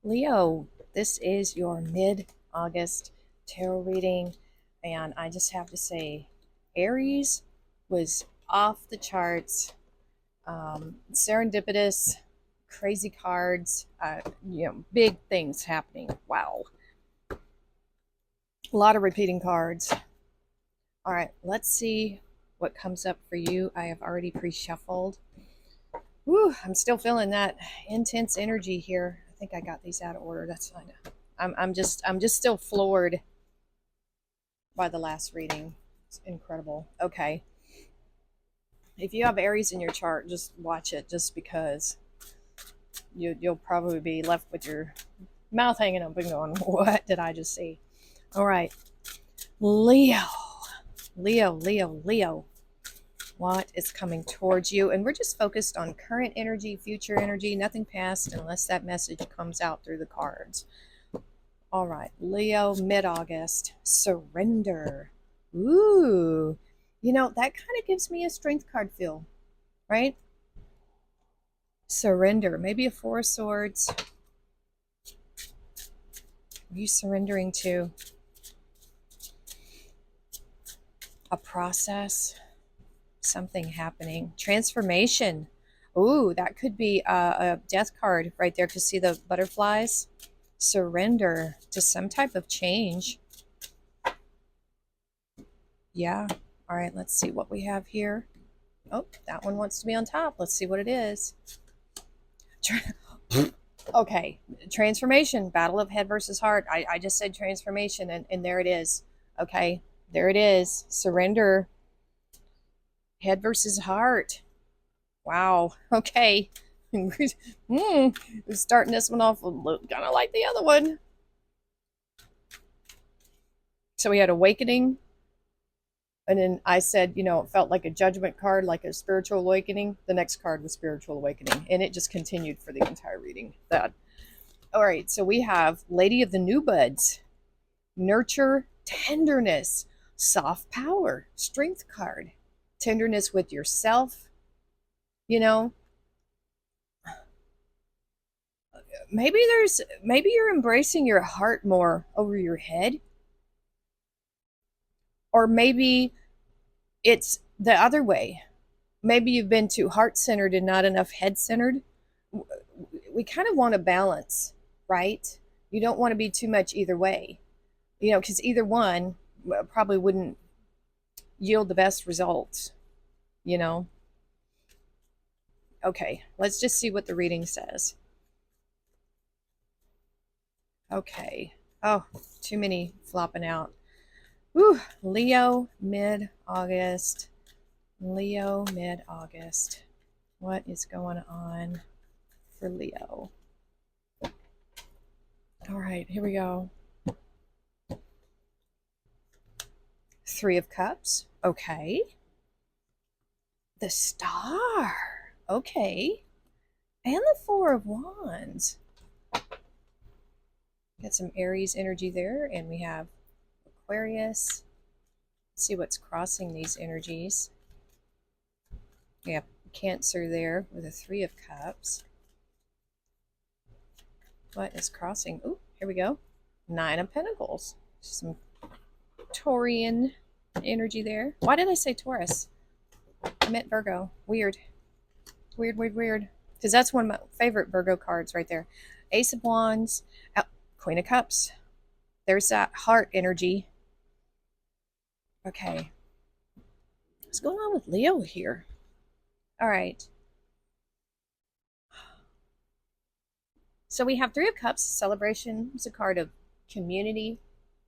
Leo, this is your mid-August tarot reading, and I just have to say, Aries was off the charts, serendipitous, crazy cards, big things happening. Wow, a lot of repeating cards. All right, let's see what comes up for you. I have already pre-shuffled. Woo, I'm still feeling that intense energy here. I think I got these out of order. That's fine. I'm just still floored by the last reading. It's incredible. Okay. If you have Aries in your chart, just watch it just because you'll probably be left with your mouth hanging open going, what did I just see? All right. Leo. Leo, Leo, Leo. What is coming towards you? And we're just focused on current energy, future energy, nothing past unless that message comes out through the cards. All right, Leo, mid-August, surrender. Ooh, that kind of gives me a strength card feel, right? Surrender, maybe a Four of Swords. Are you surrendering to a process? Something happening. Transformation. Ooh, that could be a death card right there. To see the butterflies. Surrender to some type of change. Yeah. All right, let's see what we have here. Oh, that one wants to be on top. Let's see what it is. Okay, transformation. Battle of head versus heart. I just said transformation, and there it is. Okay, there it is. Surrender. Head versus heart. Wow. Okay. Starting this one off kind of like the other one. So we had awakening. And then I said, it felt like a judgment card, like a spiritual awakening. The next card was spiritual awakening. And it just continued for the entire reading. That. All right. So we have Lady of the New Buds. Nurture, tenderness, soft power, strength card. Tenderness with yourself. Maybe you're embracing your heart more over your head, or maybe it's the other way. Maybe you've been too heart-centered and not enough head-centered. We kind of want a balance, right? You don't want to be too much either way, because either one probably wouldn't yield the best results, you know okay, let's just see what the reading says. Okay. Oh, too many flopping out. Whew. Leo, mid-August. Leo, mid-August. What is going on for Leo? All right, here we go. Three of Cups. Okay. The Star. Okay. And the Four of Wands. Got some Aries energy there, and we have Aquarius. Let's see what's crossing these energies. We have Cancer there with a Three of Cups. What is crossing? Oh, here we go. Nine of Pentacles. Some Taurian energy there. Why did I say Taurus? I meant Virgo. Weird. Weird, weird, weird. Because that's one of my favorite Virgo cards right there. Ace of Wands. Oh, Queen of Cups. There's that heart energy. Okay. What's going on with Leo here? All right. So we have Three of Cups. Celebration. It's a card of community,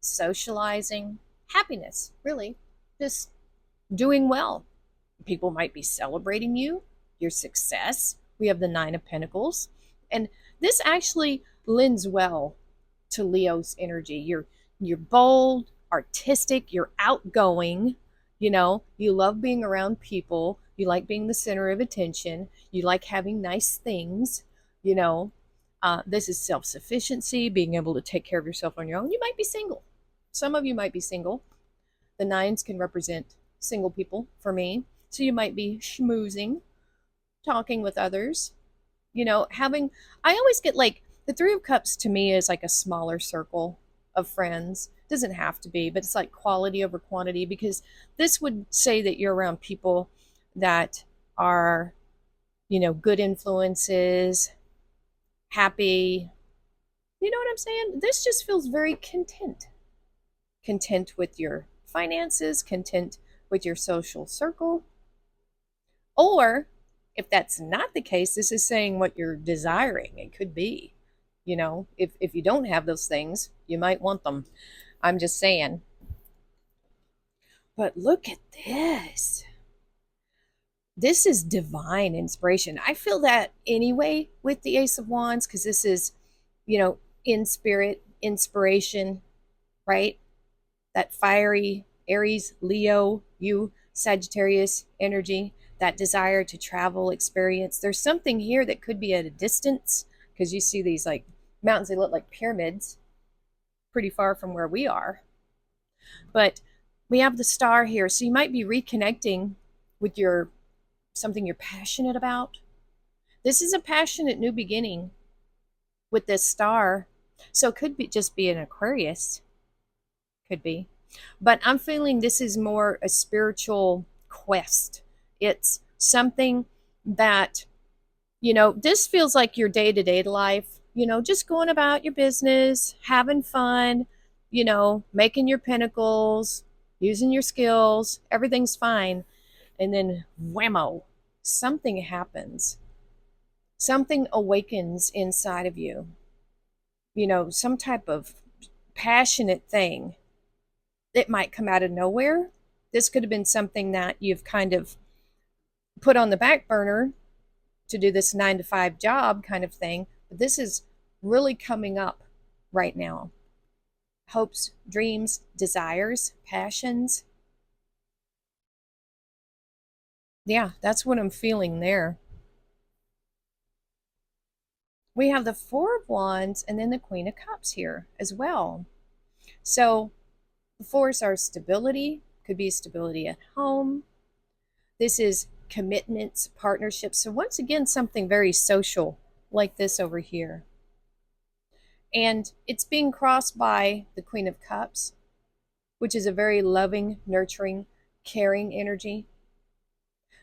socializing, happiness, really. Just doing well. People might be celebrating you, your success. We have the Nine of Pentacles. And this actually lends well to Leo's energy. You're bold, artistic, you're outgoing, you love being around people, you like being the center of attention, you like having nice things, this is self-sufficiency, being able to take care of yourself on your own. You might be single. Some of you might be single. The nines can represent single people for me. So you might be schmoozing, talking with others, I always get like The Three of Cups to me is like a smaller circle of friends. Doesn't have to be, but it's like quality over quantity, because this would say that you're around people that are, good influences, happy. You know what I'm saying? This just feels very content. Content with your finances, content with your social circle. Or if that's not the case, this is saying what you're desiring. It could be. If you don't have those things, you might want them. I'm just saying. But look at this. This is divine inspiration. I feel that anyway with the Ace of Wands, because this is, in spirit, inspiration, right? That fiery Aries, Leo, you, Sagittarius energy, that desire to travel, experience. There's something here that could be at a distance, because you see these like mountains, they look like pyramids pretty far from where we are. But we have the star here, so you might be reconnecting with your something you're passionate about. This is a passionate new beginning with this star. So it could be just be an Aquarius. Could be. But I'm feeling this is more a spiritual quest. It's something that, this feels like your day to day life, just going about your business, having fun, making your pinnacles, using your skills, everything's fine. And then whammo, something happens. Something awakens inside of you, some type of passionate thing. It might come out of nowhere. This could have been something that you've kind of put on the back burner to do this 9 to 5 job kind of thing. But this is really coming up right now. Hopes, dreams, desires, passions. Yeah, that's what I'm feeling there. We have the Four of Wands and then the Queen of Cups here as well. So the fours are stability, could be stability at home. This is commitments, partnerships. So once again, something very social like this over here. And it's being crossed by the Queen of Cups, which is a very loving, nurturing, caring energy.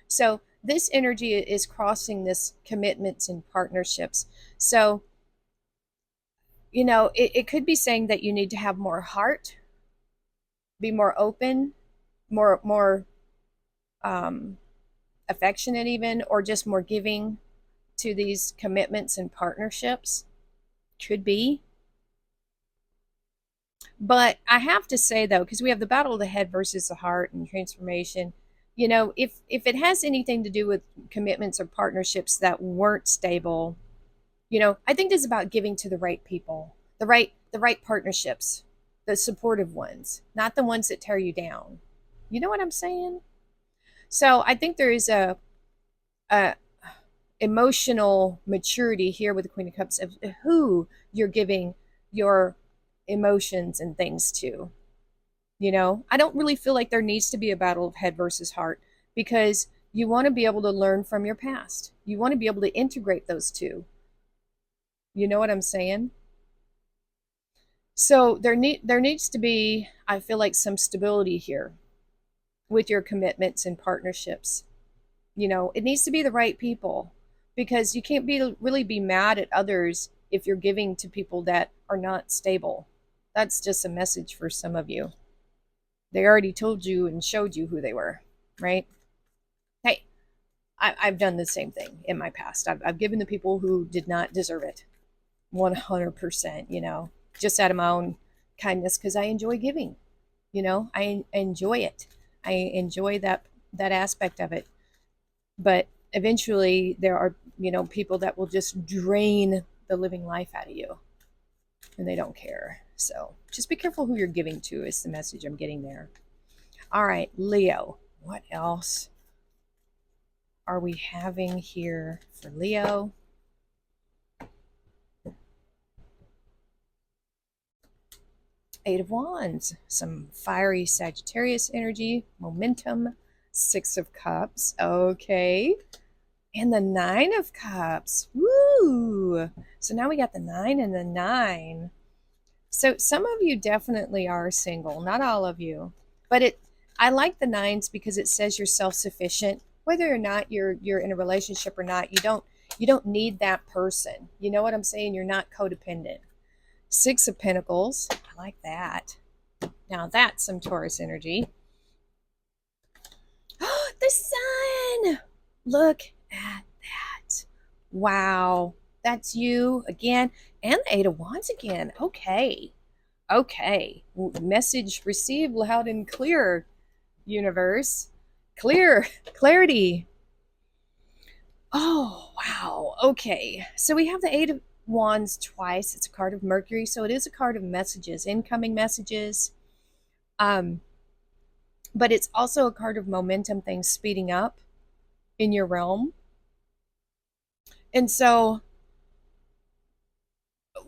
So this energy is crossing this commitments and partnerships. So, it could be saying that you need to have more heart, be more open, more affectionate even, or just more giving to these commitments and partnerships. Could be. But I have to say though, because we have the battle of the head versus the heart and transformation, if it has anything to do with commitments or partnerships that weren't stable, I think it's about giving to the right people, the right partnerships, the supportive ones, not the ones that tear you down. You know what I'm saying? So I think there is a emotional maturity here with the Queen of Cups of who you're giving your emotions and things to. I don't really feel like there needs to be a battle of head versus heart, because you want to be able to learn from your past. You want to be able to integrate those two. You know what I'm saying? So there needs to be, I feel like, some stability here with your commitments and partnerships. It needs to be the right people, because you can't really be mad at others if you're giving to people that are not stable. That's just a message for some of you. They already told you and showed you who they were, right? Hey, I've done the same thing in my past. I've given to people who did not deserve it, 100%, just out of my own kindness, because I enjoy giving. I enjoy it. I enjoy that aspect of it. But eventually there are, people that will just drain the living life out of you, and they don't care. So just be careful who you're giving to is the message I'm getting there. All right, Leo. What else are we having here for Leo? Eight of Wands, some fiery Sagittarius energy, momentum, Six of Cups. Okay. And the Nine of Cups. Woo! So now we got the 9 and the 9. So some of you definitely are single, not all of you. But I like the 9s because it says you're self-sufficient. Whether or not you're in a relationship or not, you don't need that person. You know what I'm saying? You're not codependent. 6 of Pentacles. I like that. Now that's some Taurus energy. The Sun! Look at that. Wow. That's you again. And the 8 of Wands again. Okay. Okay. Message received loud and clear, universe. Clear. Clarity. Oh, wow. Okay. So we have the 8 of Wands twice. It's a card of Mercury. So it is a card of messages, incoming messages. But it's also a card of momentum, things speeding up in your realm. And so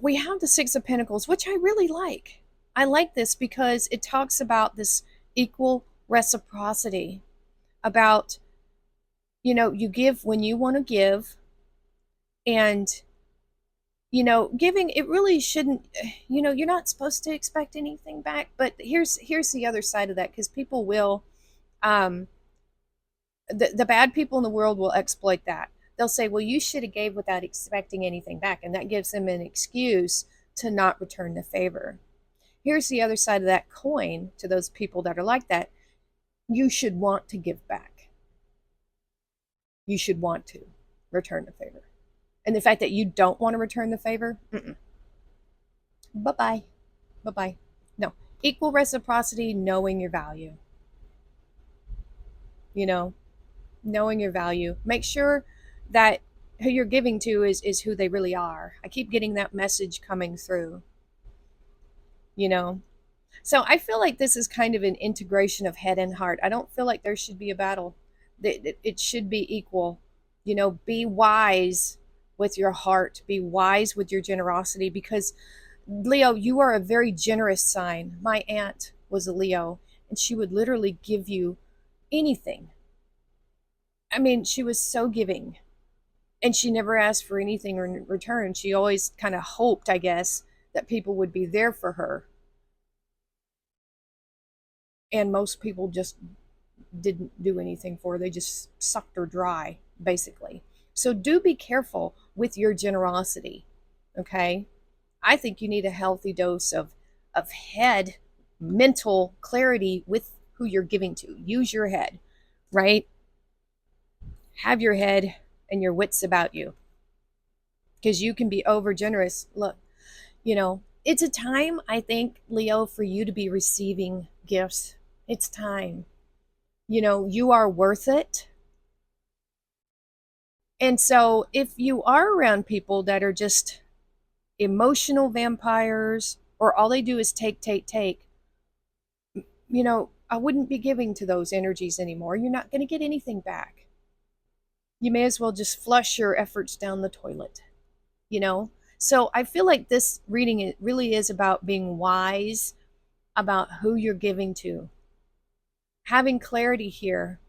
we have the 6 of Pentacles, which I really like. I like this because it talks about this equal reciprocity, about, you give when you want to give, and, giving, it really shouldn't, you're not supposed to expect anything back. But here's the other side of that, because people will, the bad people in the world will exploit that. They'll say, well, you should have gave without expecting anything back. And that gives them an excuse to not return the favor. Here's the other side of that coin to those people that are like that. You should want to give back. You should want to return the favor. And the fact that you don't want to return the favor, bye-bye. Bye-bye. No. Equal reciprocity, knowing your value. Knowing your value. Make sure that who you're giving to is who they really are. I keep getting that message coming through. So I feel like this is kind of an integration of head and heart. I don't feel like there should be a battle. It should be equal. Be wise with your heart. Be wise with your generosity, because Leo, you are a very generous sign. My aunt was a Leo, and she would literally give you anything. I mean, she was so giving, and she never asked for anything in return. She always kind of hoped, I guess, that people would be there for her. And most people just didn't do anything for her. They just sucked her dry, basically. So do be careful with your generosity, okay? I think you need a healthy dose of head, mental clarity with who you're giving to. Use your head, right? Have your head and your wits about you, because you can be over generous. Look, it's a time, I think, Leo, for you to be receiving gifts. It's time. You are worth it. And so if you are around people that are just emotional vampires, or all they do is take, I wouldn't be giving to those energies anymore. You're not going to get anything back. You may as well just flush your efforts down the toilet, So I feel like this reading, it really is about being wise about who you're giving to. Having clarity here.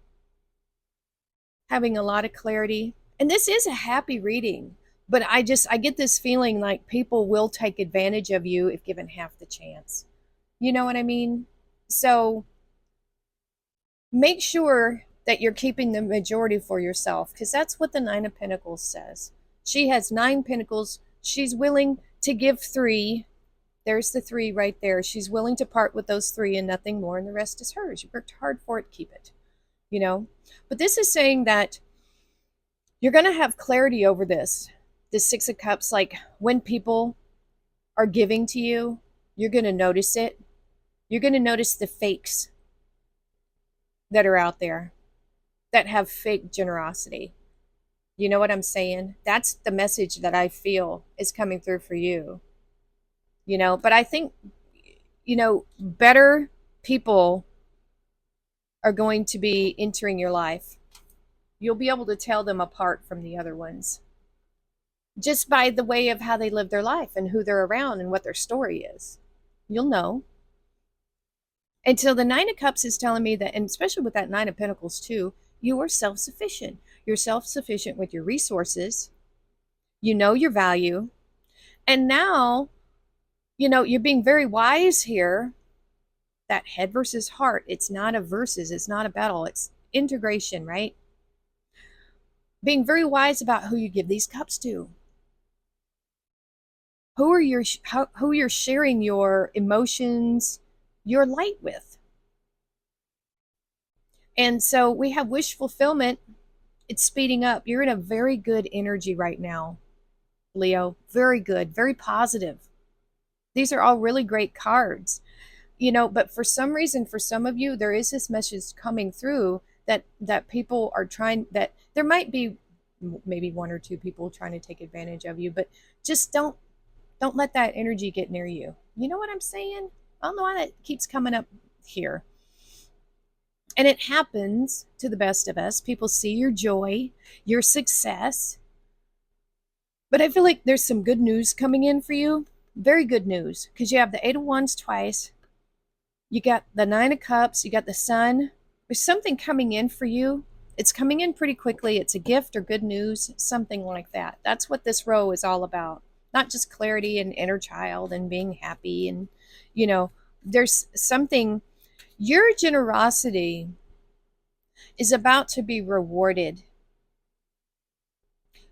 Having a lot of clarity. And this is a happy reading, but I get this feeling like people will take advantage of you if given half the chance. You know what I mean? So make sure that you're keeping the majority for yourself, because that's what the 9 of Pentacles says. She has 9 pentacles. She's willing to give 3. There's the 3 right there. She's willing to part with those 3 and nothing more, and the rest is hers. You worked hard for it, keep it. But this is saying that you're going to have clarity over this 6 of Cups. Like, when people are giving to you, you're going to notice it. You're going to notice the fakes that are out there that have fake generosity. You know what I'm saying? That's the message that I feel is coming through for you. But I think, better people are going to be entering your life. You'll be able to tell them apart from the other ones, just by the way of how they live their life and who they're around and what their story is. You'll know. And so the 9 of Cups is telling me that, and especially with that 9 of Pentacles too, you are self-sufficient. You're self-sufficient with your resources. You know your value. And now, you're being very wise here. That head versus heart, it's not a versus, it's not a battle, it's integration, right? Being very wise about who you give these cups to. Who you're sharing your emotions, your light with. And so we have wish fulfillment. It's speeding up. You're in a very good energy right now, Leo. Very good, very positive. These are all really great cards. But for some reason, for some of you, there is this message coming through that people are trying, that there might be maybe one or two people trying to take advantage of you, but just don't let that energy get near you. You know what I'm saying? I don't know why that keeps coming up here. And it happens to the best of us. People see your joy, your success. But I feel like there's some good news coming in for you. Very good news, because you have the Eight of Wands twice. You got the Nine of Cups. You got the Sun. There's something coming in for you. It's coming in pretty quickly. It's a gift or good news, something like that. That's what this row is all about. Not just clarity and inner child and being happy. And, there's something, your generosity is about to be rewarded.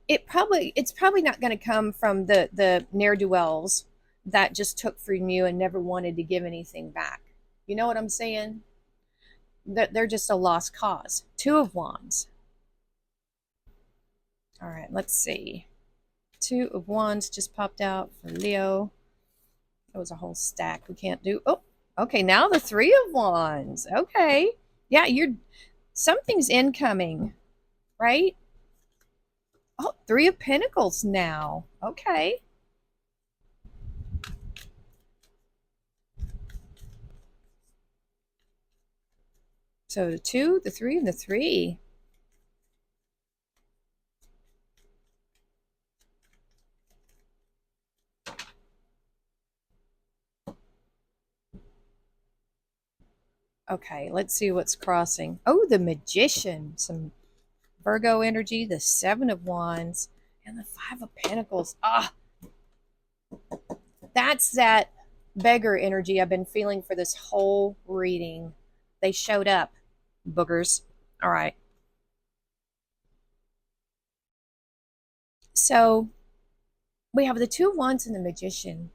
It's probably not going to come from the ne'er-do-wells that just took from you and never wanted to give anything back. You know what I'm saying? They're just a lost cause. Two of Wands. All right, let's see. Two of Wands just popped out for Leo. That was a whole stack. We can't do. Oh, okay. Now the Three of Wands. Okay. Yeah, something's incoming, right? Oh, Three of Pentacles now. Okay. So the 2, the 3, and the 3. Okay, let's see what's crossing. Oh, the Magician. Some Virgo energy, the Seven of Wands, and the Five of Pentacles. That's that beggar energy I've been feeling for this whole reading. They showed up, boogers. All right. So we have the Two of Wands and the Magician.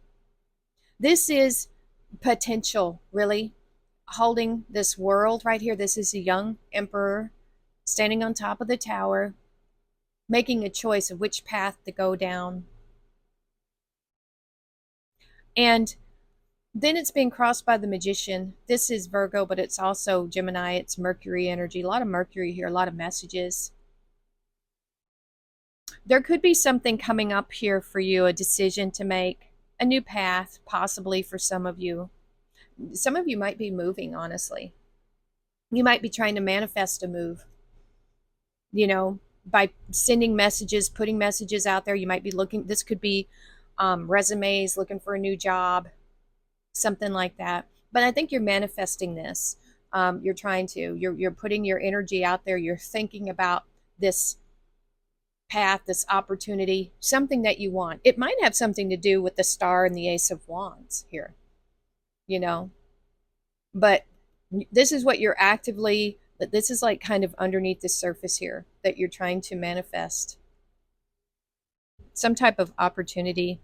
This is potential, really, holding this world right here. This is a young emperor standing on top of the tower, making a choice of which path to go down. And then it's being crossed by the Magician. This is Virgo, but it's also Gemini. It's Mercury energy. A lot of Mercury here, a lot of messages. There could be something coming up here for you, a decision to make, a new path, possibly for some of you. Some of you might be moving, honestly. You might be trying to manifest a move, by sending messages, putting messages out there. You might be looking, this could be resumes, looking for a new job, something like that. But I think you're manifesting this. You're trying to, you're putting your energy out there. You're thinking about this path, this opportunity, something that you want. It might have something to do with the Star and the Ace of Wands here, but this is what you're actively, this is like kind of underneath the surface here that you're trying to manifest some type of opportunity.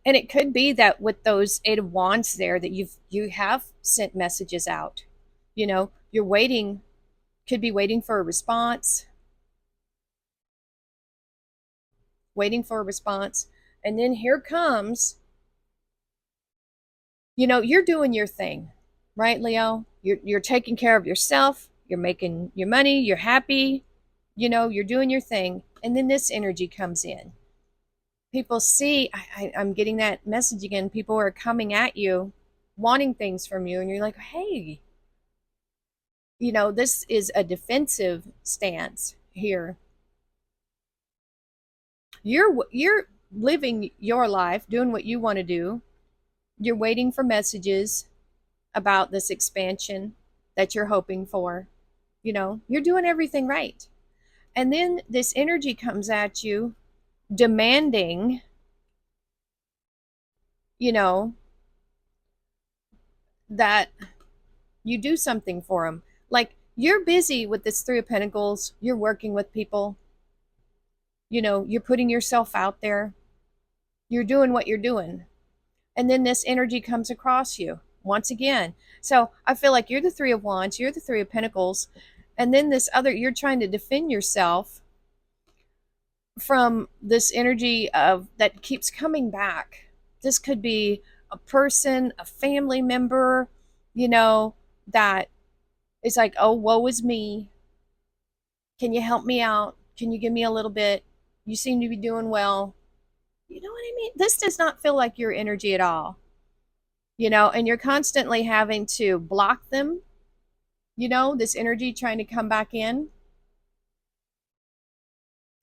And it could be that with those Eight of Wands there, that you have sent messages out. You're waiting, could be waiting for a response, and then here comes, you're doing your thing, right, Leo? You're taking care of yourself. You're making your money. You're happy. You're doing your thing, and then this energy comes in. People see, I'm getting that message again. People are coming at you, wanting things from you, and you're like, hey, this is a defensive stance here. You're living your life, doing what you want to do. You're waiting for messages about this expansion that you're hoping for. You're doing everything right. And then this energy comes at you demanding, you know, that you do something for them. Like you're busy with this Three of Pentacles, you're working with people, you're putting yourself out there, you're doing what you're doing. And then this energy comes across you once again. So I feel like you're the Three of Wands, you're the Three of Pentacles, and then this other, you're trying to defend yourself from this energy of that keeps coming back. This could be a person, a family member, that is like, oh, woe is me. Can you help me out? Can you give me a little bit? You seem to be doing well. You know what I mean? This does not feel like your energy at all, and you're constantly having to block them, this energy trying to come back in.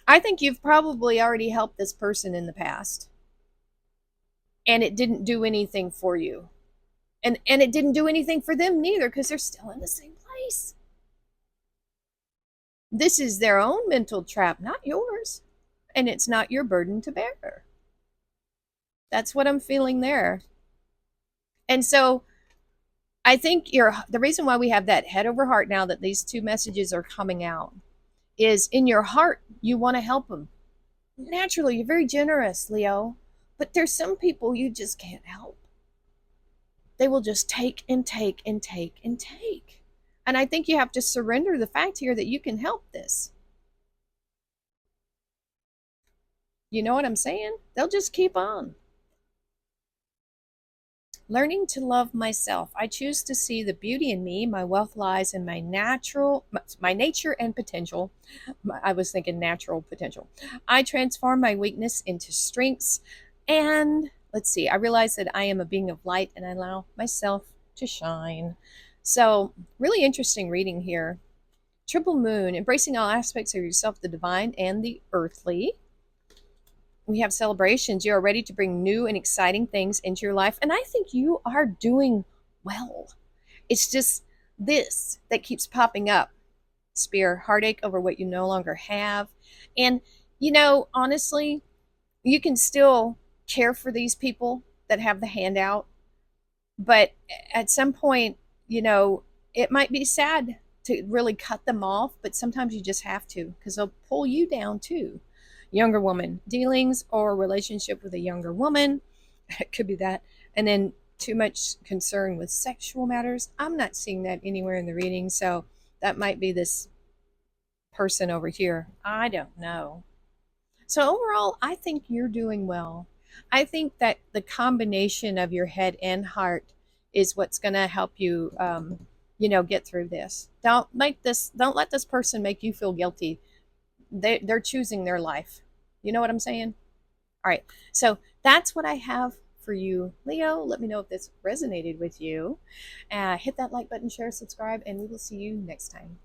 I think you've probably already helped this person in the past and it didn't do anything for you. And it didn't do anything for them neither because they're still in the same place. This is their own mental trap, not yours. And it's not your burden to bear. That's what I'm feeling there. And so I think the reason why we have that head over heart now that these two messages are coming out is in your heart, you want to help them. Naturally, you're very generous, Leo, but there's some people you just can't help. They will just take and take and take and take. And I think you have to surrender the fact here that you can help this. You know what I'm saying? They'll just keep on. Learning to love myself. I choose to see the beauty in me. My wealth lies in my nature and potential. I was thinking natural potential. I transform my weakness into strengths. And let's see, I realize that I am a being of light and I allow myself to shine. So, really interesting reading here. Triple moon, embracing all aspects of yourself, the divine and the earthly. We have celebrations. You are ready to bring new and exciting things into your life. And I think you are doing well. It's just this that keeps popping up. Spear, heartache over what you no longer have. And, honestly, you can still care for these people that have the handout. But at some point, it might be sad to really cut them off. But sometimes you just have to because they'll pull you down too. Younger woman dealings or relationship with a younger woman. It could be that. And then too much concern with sexual matters. I'm not seeing that anywhere in the reading. So that might be this person over here. I don't know. So overall, I think you're doing well. I think that the combination of your head and heart is what's going to help you, get through this. Don't let this person make you feel guilty. They're choosing their life. You know what I'm saying? All right. So that's what I have for you, Leo. Let me know if this resonated with you. Hit that like button, share, subscribe, and we will see you next time.